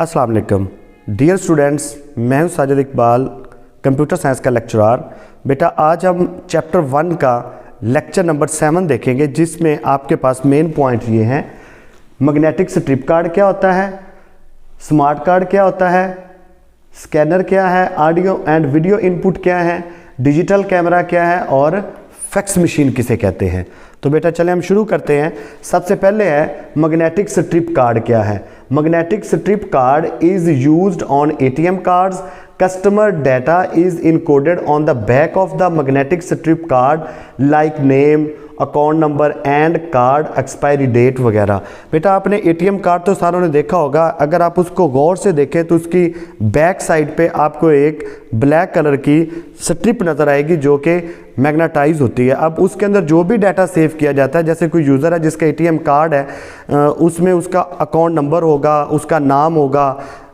अस्सलाम वालेकुम dear students, मैं हूं साजिद इकबाल, कंप्यूटर साइंस का लेक्चरर। बेटा आज हम चैप्टर 1 का लेक्चर नंबर 7 देखेंगे, जिसमें आपके पास मेन पॉइंट ये हैं। मैग्नेटिक स्ट्रिप कार्ड क्या होता है, स्मार्ट कार्ड क्या होता है, स्कैनर क्या है, ऑडियो एंड वीडियो इनपुट क्या है, डिजिटल कैमरा क्या है और फैक्स मशीन किसे कहते हैं। तो बेटा चले हम शुरू करते हैं। सबसे पहले है मैग्नेटिक स्ट्रिप कार्ड क्या है। Magnetic strip card is used on ATM cards. Customer data is encoded on the back of the magnetic strip card like name, account number and card expiry date वगैरह। बेटा आपने ATM card तो सारों ने देखा होगा, अगर आप उसको गौर से देखें तो उसकी बैक साइड पे आपको एक ब्लैक कलर की स्ट्रिप नज़र आएगी जो कि मैग्नेटाइज होती है। अब उसके अंदर जो भी डाटा सेव किया जाता है, जैसे कोई यूज़र है जिसका एटीएम कार्ड है, उसमें उसका अकाउंट नंबर होगा, उसका नाम होगा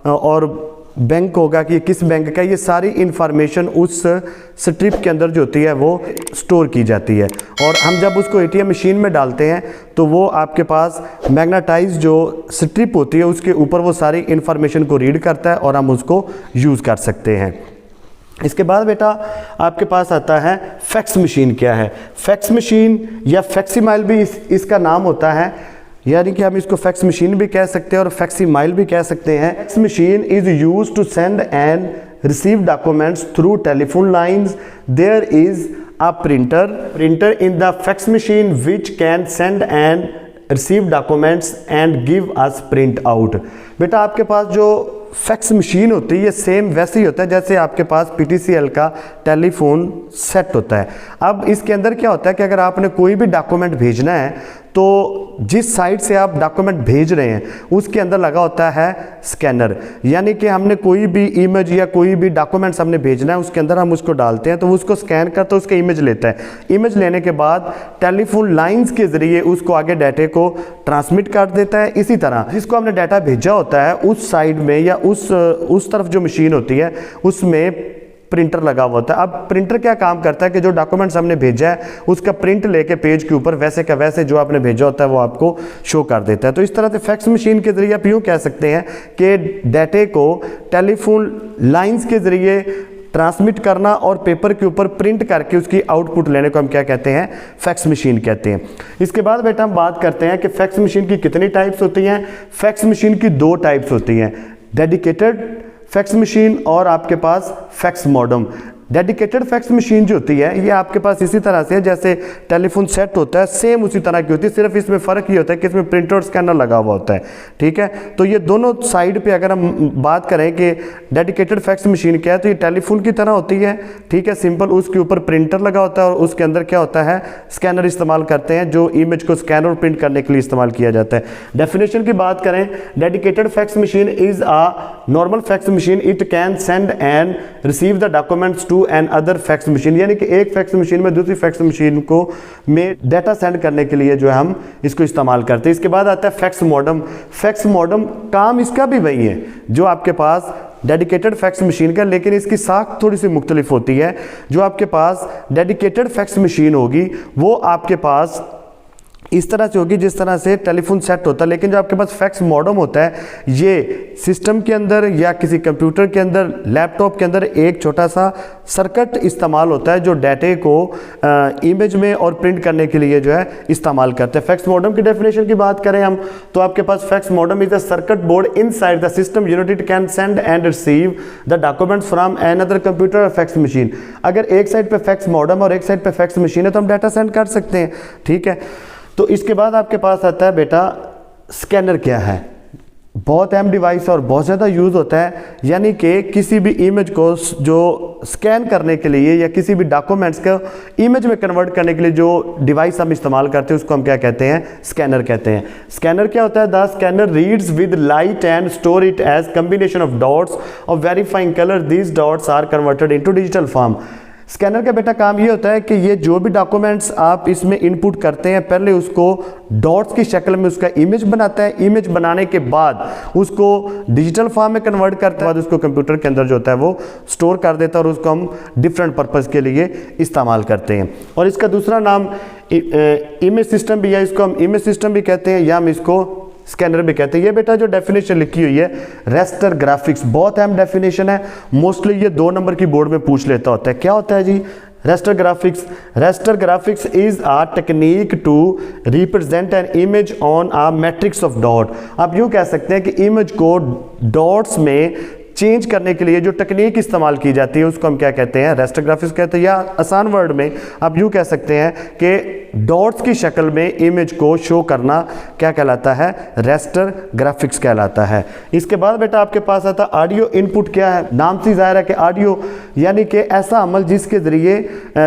और बैंक होगा कि किस बैंक का, ये सारी इंफॉर्मेशन उस स्ट्रिप के अंदर जो होती है वो स्टोर की जाती है। और हम जब उसको एटीएम मशीन में डालते हैं तो वो आपके पास मैग्नेटाइज जो स्ट्रिप होती है उसके ऊपर वो सारी इंफॉर्मेशन को रीड करता है और हम उसको यूज़ कर सकते हैं। इसके बाद बेटा आपके पास आता है फैक्स मशीन क्या है। फैक्स मशीन या फैक्सीमाइल भी इसका नाम होता है, यानी कि हम इसको फैक्स मशीन भी कह सकते हैं और फैक्सीमाइल भी कह सकते हैं। Fax machine is used to send and receive documents through telephone lines. There is a printer in the fax machine which can send and receive documents and give us print out. बेटा आपके पास जो fax machine होती है ये same वैसे ही होता है जैसे आपके पास PTCL का टेलीफोन सेट होता है। अब इसके अंदर क्या होता है कि अगर आपने कोई भी डॉक्यूमेंट भेजना है तो जिस साइड से आप डॉक्यूमेंट भेज रहे हैं उसके अंदर लगा होता है स्कैनर, यानी कि हमने कोई भी इमेज या कोई भी डॉक्यूमेंट्स हमने भेजना है उसके अंदर हम उसको डालते हैं तो उसको स्कैन करता है, उसका इमेज लेता है। इमेज लेने के बाद टेलीफोन लाइंस के ज़रिए उसको आगे डाटे को ट्रांसमिट कर देता है। इसी तरह जिसको हमने डाटा भेजा होता है उस साइड में या उस तरफ जो मशीन होती है उसमें प्रिंटर लगा हुआ होता है। अब प्रिंटर क्या काम करता है कि जो डॉक्यूमेंट्स हमने भेजा है उसका प्रिंट लेके पेज के ऊपर वैसे का वैसे जो आपने भेजा होता है वो आपको शो कर देता है। तो इस तरह से फैक्स मशीन के जरिए आप यूँ कह सकते हैं कि डाटे को टेलीफोन लाइंस के जरिए ट्रांसमिट करना और पेपर के ऊपर प्रिंट करके उसकी आउटपुट लेने को हम क्या कहते हैं, फैक्स मशीन कहते हैं। इसके बाद बेटा हम बात करते हैं कि फैक्स मशीन की कितनी टाइप्स होती हैं। फैक्स मशीन की 2 टाइप्स होती हैं, डेडिकेटेड फैक्स मशीन और आपके पास fax modem. Dedicated fax machine जो होती है ये आपके पास इसी तरह से जैसे टेलीफोन सेट होता है सेम उसी तरह की होती है, सिर्फ इसमें फ़र्क ये होता है कि इसमें प्रिंटर और स्कैनर लगा हुआ होता है। ठीक है, तो ये दोनों साइड पे अगर हम बात करें कि डेडिकेटेड फैक्स मशीन क्या है तो ये टेलीफोन की तरह होती है। ठीक है, सिंपल, उसके ऊपर प्रिंटर लगा होता है और उसके अंदर क्या होता है, स्कैनर इस्तेमाल करते हैं जो इमेज को स्कैन और प्रिंट करने के लिए इस्तेमाल किया जाता है। डेफिनेशन की बात करें, dedicated fax machine is a normal fax machine, it can send and receive the documents and other fax machine, यानी कि एक फैक्स मशीन में दूसरी फैक्स मशीन को में डाटा सेंड करने के लिए जो है हम इसको इस्तेमाल करते हैं। इसके बाद आता है फैक्स मॉडम। फैक्स मॉडम काम इसका भी वही है जो आपके पास डेडिकेटेड फैक्स मशीन का, लेकिन इसकी साख थोड़ी सी मुख्तलिफ होती है। जो आपके पास डेडिकेटेड फैक्स मशीन होगी वो आपके पास इस तरह से होगी जिस तरह से टेलीफोन सेट होता है, लेकिन जो आपके पास फैक्स मॉडम होता है ये सिस्टम के अंदर या किसी कंप्यूटर के अंदर, लैपटॉप के अंदर एक छोटा सा सर्किट इस्तेमाल होता है जो डाटे को इमेज में और प्रिंट करने के लिए जो है इस्तेमाल करते हैं। फैक्स मॉडम की डेफिनेशन की बात करें हम तो आपके पास fax modem is a circuit board inside the system unit, it can send and receive the documents from another computer और फैक्स मशीन। अगर एक साइड पे फैक्स मॉडम और एक साइड पे फैक्स मशीन है तो हम डाटा सेंड कर सकते हैं। ठीक है, तो इसके बाद आपके पास आता है बेटा स्कैनर क्या है। बहुत अहम डिवाइस और बहुत ज़्यादा यूज़ होता है, यानी कि किसी भी इमेज को जो स्कैन करने के लिए या किसी भी डॉक्यूमेंट्स को इमेज में कन्वर्ट करने के लिए जो डिवाइस हम इस्तेमाल करते हैं उसको हम क्या कहते हैं, स्कैनर कहते हैं। स्कैनर क्या होता है, the scanner reads with light and store it as combination of dots और verifying colour, these dots are converted into digital form. Scanner का बेटा काम ये होता है कि ये जो भी डॉक्यूमेंट्स आप इसमें इनपुट करते हैं पहले उसको डॉट्स की शक्ल में उसका इमेज बनाता है, इमेज बनाने के बाद उसको डिजिटल फॉर्म में कन्वर्ट करता है, बाद उसको कंप्यूटर के अंदर जो होता है वो स्टोर कर देता है और उसको हम डिफरेंट पर्पज़ के लिए इस्तेमाल करते हैं। और इसका दूसरा नाम इमेज सिस्टम भी है, इसको हम इमेज सिस्टम भी कहते हैं या हम इसको स्कैनर भी कहते हैं। ये बेटा जो डेफिनेशन लिखी हुई है रेस्टर ग्राफिक्स, बहुत अहम डेफिनेशन है, मोस्टली ये 2 नंबर की बोर्ड में पूछ लेता होता है। क्या होता है जी raster graphics? Raster graphics is a technique to represent an image on a matrix of dot. आप यूं कह सकते हैं कि इमेज को डॉट्स में चेंज करने के लिए जो टेक्निक इस्तेमाल की जाती है उसको हम क्या कहते हैं? रेस्टर ग्राफिक्स कहते हैं। या आसान वर्ड में आप यूं कह सकते हैं कि डॉट्स की शक्ल में इमेज को शो करना क्या कहलाता है? रेस्टर ग्राफिक्स कहलाता है। इसके बाद बेटा आपके पास आता ऑडियो इनपुट। क्या है? नाम से जाहिर है कि ऑडियो यानी कि ऐसा अमल जिसके ज़रिए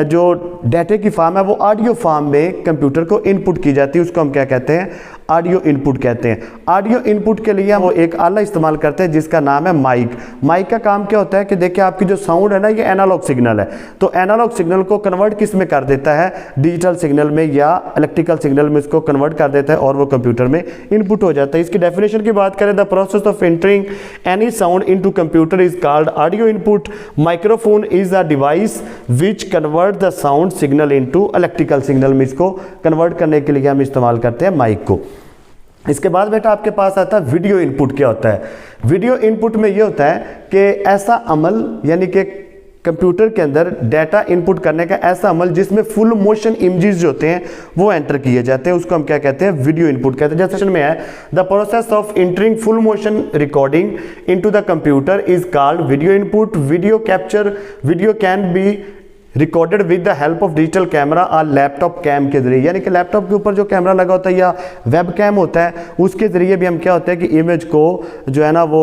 जो डाटे की फॉर्म है वो ऑडियो फॉर्म में कंप्यूटर को इनपुट की जाती है, उसको हम क्या कहते हैं? ऑडियो इनपुट कहते हैं। ऑडियो इनपुट के लिए वो एक आला इस्तेमाल करते हैं जिसका नाम है माइक। माइक का काम क्या होता है कि देखिए आपकी जो साउंड है ना ये एनालॉग सिग्नल है, तो एनालॉग सिग्नल को कन्वर्ट किस में कर देता है? डिजिटल सिग्नल में या इलेक्ट्रिकल सिग्नल में इसको कन्वर्ट कर देता है और वो कंप्यूटर में इनपुट हो जाता है। इसकी डेफिनेशन की बात करें, the process of entering any sound into computer is called audio input. Microphone is a device which convert the sound signal into electrical signal में इसको कन्वर्ट करने के लिए हम इस्तेमाल करते हैं माइक को। इसके बाद बेटा आपके पास आता है वीडियो इनपुट। क्या होता है? वीडियो इनपुट में ये होता है कि ऐसा अमल यानी कि कंप्यूटर के अंदर डाटा इनपुट करने का ऐसा अमल जिसमें फुल मोशन इमेजेस जो होते हैं वो एंटर किए जाते हैं, उसको हम क्या कहते हैं? वीडियो इनपुट कहते हैं। जैसे में है the process of entering full motion recording into the computer is called video input. Video capture, video can be recorded with the help of digital camera और लैपटॉप कैम के जरिए, यानी कि लैपटॉप के ऊपर जो कैमरा लगा होता है या वेब कैम होता है उसके जरिए भी हम क्या होता है कि इमेज को जो है ना वो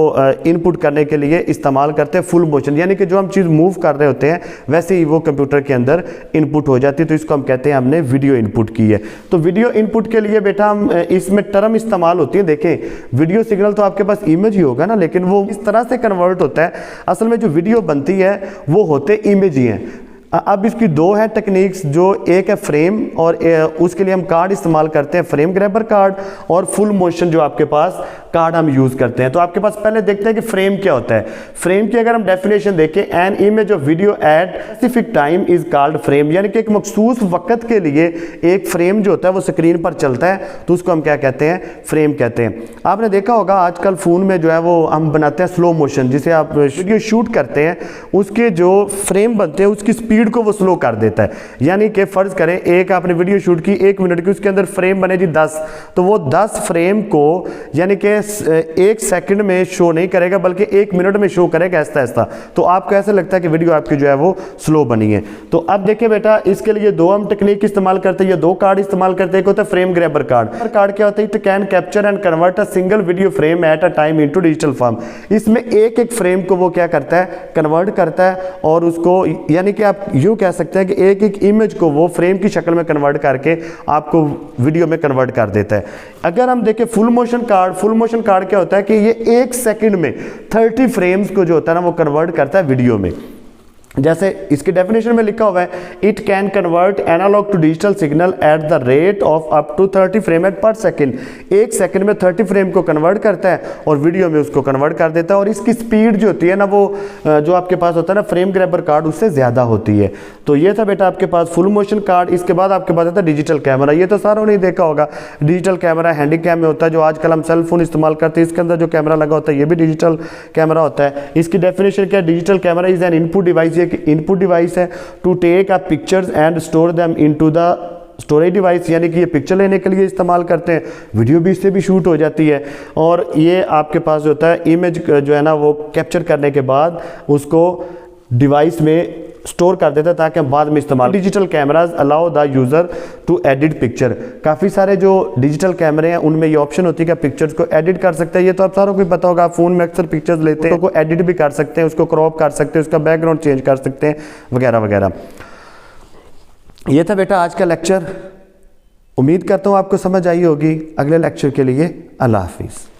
इनपुट करने के लिए इस्तेमाल करते हैं फुल मोशन, यानी कि जो हम चीज़ मूव कर रहे होते हैं वैसे ही वो कंप्यूटर के अंदर इनपुट हो जाती है, तो इसको हम कहते हैं हमने वीडियो इनपुट की है। तो वीडियो इनपुट के लिए बेटा हम इसमें टर्म इस्तेमाल होती है। देखें वीडियो सिग्नल तो आपके पास इमेज ही होगा ना, लेकिन वो इस तरह से कन्वर्ट होता है, असल में जो वीडियो बनती है वो होते इमेज ही हैं। अब इसकी 2 है टेक्निक्स, जो एक है फ्रेम और उसके लिए हम कार्ड इस्तेमाल करते हैं, फ्रेम ग्रैबर कार्ड, और फुल मोशन जो आपके पास कार्ड हम यूज़ करते हैं। तो आपके पास पहले देखते हैं कि फ्रेम क्या होता है। फ्रेम की अगर हम डेफिनेशन देखें, an image of video at specific time is called frame, यानी कि एक मखसूस वक्त के लिए एक फ्रेम जो होता है वो स्क्रीन पर चलता है, तो उसको हम क्या कहते हैं? फ्रेम कहते हैं। आपने देखा होगा आजकल फ़ोन में जो है वो हम बनाते हैं स्लो मोशन, जिसे आप वीडियो शूट करते हैं उसके जो फ्रेम बनते हैं उसकी स्पीड को वो स्लो कर देता है। यानी कि फर्ज करें एक आपने वीडियो शूट की 1 मिनट की, उसके अंदर फ्रेम बने जी 10, तो वो 10 फ्रेम को यानी कि 1 सेकंड में शो नहीं करेगा बल्कि 1 मिनट में शो करेगा ऐसा ऐसा। तो आपको ऐसा लगता है कि वीडियो आपकी जो है वो स्लो बनी है। तो अब देखिए बेटा इसके लिए 2 हम टेक्निक इस्तेमाल करते हैं, ये 2 कार्ड इस्तेमाल करते हैं। एक होता है फ्रेम ग्रैबर कार्ड। कार्ड क्या होता है? It can capture and convert a single video frame at a time into digital form. इसमें एक एक फ्रेम को वो क्या करता है? कन्वर्ट करता है, और उसको यानी कि आप यूं कह सकते हैं कि एक एक इमेज को वो फ्रेम की शक्ल में कन्वर्ट करके आपको वीडियो में कन्वर्ट कर देता है। अगर हम देखें full motion card, full motion card क्या होता है कि ये 1 सेकंड में 30 फ्रेम्स को जो होता है ना वो कन्वर्ट करता है वीडियो में। जैसे इसकी डेफिनेशन में लिखा हुआ है, it can convert analog to digital signal at the rate of up to 30 frame at per second. 1 second में 30 फ्रेम को कन्वर्ट करता है और वीडियो में उसको कन्वर्ट कर देता है, और इसकी स्पीड जो होती है ना वो जो आपके पास होता है ना फ्रेम ग्रैबर कार्ड उससे ज़्यादा होती है। तो ये था बेटा आपके पास फुल मोशन कार्ड। इसके बाद आपके पास आता है डिजिटल कैमरा। ये तो सारों ने देखा होगा, डिजिटल कैमरा हैंडी कैम में होता है, जो आजकल हम सेल फोन इस्तेमाल करते हैं, इसके अंदर जो कैमरा लगा होता है ये भी डिजिटल कैमरा होता है। इसकी डेफिनेशन क्या है? Digital camera is an input device, input device है to take a pictures and store them into the storage device, यानी कि ये पिक्चर लेने के लिए इस्तेमाल करते हैं। वीडियो भी इससे भी शूट हो जाती है, और ये आपके पास जो होता है इमेज जो है ना वो कैप्चर करने के बाद उसको डिवाइस में स्टोर कर देता है ताकि हम बाद में इस्तेमाल। Digital cameras allow the user to edit picture. काफ़ी सारे जो डिजिटल कैमरे हैं उनमें ये ऑप्शन होती है कि पिक्चर्स को एडिट कर सकते हैं। ये तो आप सारों को पता होगा, फ़ोन में अक्सर पिक्चर्स लेते हैं, उसको एडिट भी कर सकते हैं, उसको क्रॉप कर सकते हैं, उसका बैकग्राउंड चेंज कर सकते हैं वगैरह वगैरह। ये था बेटा आज का लेक्चर। उम्मीद करता हूँ आपको समझ आई होगी। अगले लेक्चर के लिए अल्लाह हाफिज़।